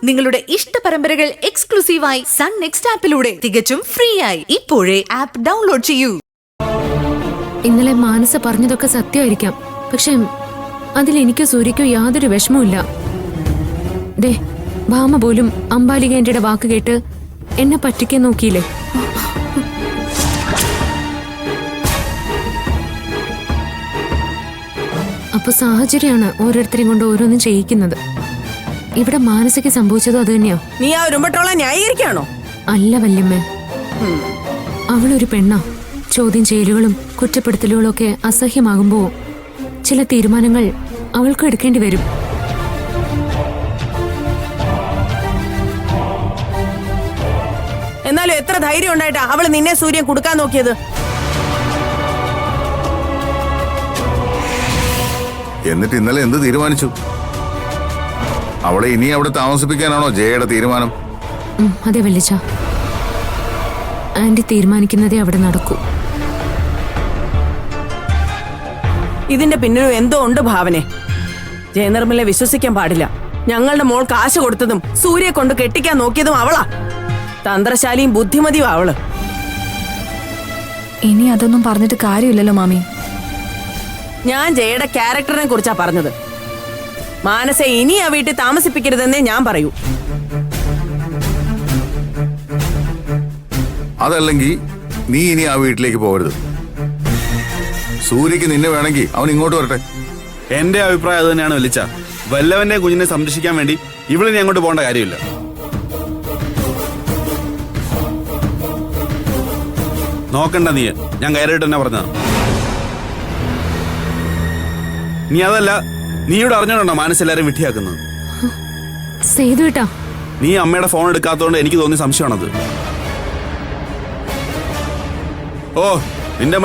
നിങ്ങളുടെ ഇഷ്ട പരമ്പരകൾ എക്സ്ക്ലൂസീവായി സൺ നെക്സ്റ്റ് ആപ്പിലൂടെ തികച്ചും ഫ്രീ ആയി ഇപ്പോഴേ ആപ്പ് ഡൗൺലോഡ് ചെയ്യൂ. ഇന്നലെ മാനസ പറഞ്ഞതൊക്കെ സത്യമായിരിക്കാം, പക്ഷെ അതിലെനിക്കോ സൂര്യക്കോ യാതൊരു വിഷമവുമില്ല. ദേ, ഭാമ പോലും അംബാലികേന്റെ വാക്ക് കേട്ട് എന്നെ പറ്റിക്കാൻ നോക്കിയില്ലേ? അപ്പൊ സാഹചര്യമാണ് ഓരോരുത്തരെയും കൊണ്ട് ഓരോന്നും ചെയ്യിക്കുന്നത്. ഇവിടെ മാനസിക സംഭവിച്ചതോ അത് തന്നെയോ? നീ ആ ഉരുമ്പട്ടോളം ന്യായീകരിക്കാണോ? അല്ല വല്യമ്മേ, അവളൊരു പെണ്ണാ. ചോദ്യം ചെയ്യലുകളും കുറ്റപ്പെടുത്തലുകളും ഒക്കെ അസഹ്യമാകുമ്പോ ചില തീരുമാനങ്ങൾ അവൾക്ക് എടുക്കേണ്ടി വരും. എന്നാലും എത്ര ധൈര്യം ഉണ്ടായിട്ടാ അവള് നിന്നെ സൂര്യൻ കൊടുക്കാൻ നോക്കിയത്? എന്നിട്ട് ഇന്നലെ എന്ത് തീരുമാനിച്ചു? അവളെ ഇനി അവിടെ താമസിപ്പിക്കാനാണോ ജയയുടെ തീരുമാനം? അതെ വല്ലിച്ച, ആന്റി തീരുമാനിക്കുന്നതേ അവിടെ നടക്കൂ. ഇതിന്റെ പിന്നിലും എന്തോ ഉണ്ട് ഭാവനെ. ജയനിർമ്മലെ വിശ്വസിക്കാൻ പാടില്ല. ഞങ്ങളുടെ മോൾ കാശ് കൊടുത്തതും സൂര്യയെ കൊണ്ട് കെട്ടിക്കാൻ നോക്കിയതും അവളാ. തന്ത്രശാലിയും ബുദ്ധിമതിയും അവള്. ഇനി അതൊന്നും പറഞ്ഞിട്ട് കാര്യമില്ലല്ലോ മാമി. ഞാൻ ജയയുടെ ക്യാരക്ടറിനെ കുറിച്ചാ പറഞ്ഞത്. മാനസ ഇനി ആ വീട്ടിൽ താമസിപ്പിക്കരുതെന്നേ ഞാൻ പറയൂ. അതല്ലെങ്കിൽ നീ ഇനി ആ വീട്ടിലേക്ക് പോകരുത്. സൂര്യക്ക് നിന്നെ വേണമെങ്കിൽ അവൻ ഇങ്ങോട്ട് വരട്ടെ. എന്റെ അഭിപ്രായം അത് തന്നെയാണ് വലിച്ച. വല്ലവന്റെ കുഞ്ഞിനെ സംരക്ഷിക്കാൻ വേണ്ടി ഇവിടെ നീ അങ്ങോട്ട് പോകേണ്ട കാര്യമില്ല. നോക്കണ്ട നീ, ഞാൻ കയറിയിട്ട് തന്നെ പറഞ്ഞ. നീ അതല്ല, നീ ഇവിടെ അറിഞ്ഞോണ്ടോ മനസ്സെല്ലാരും വിട്ടിയാക്കുന്നത്? സേതു കേട്ടാ, നീ അമ്മയുടെ ഫോൺ എടുക്കാത്തതുകൊണ്ട് എനിക്ക് തോന്നിയ സംശയമാണത്. ഓ, നിന്റെ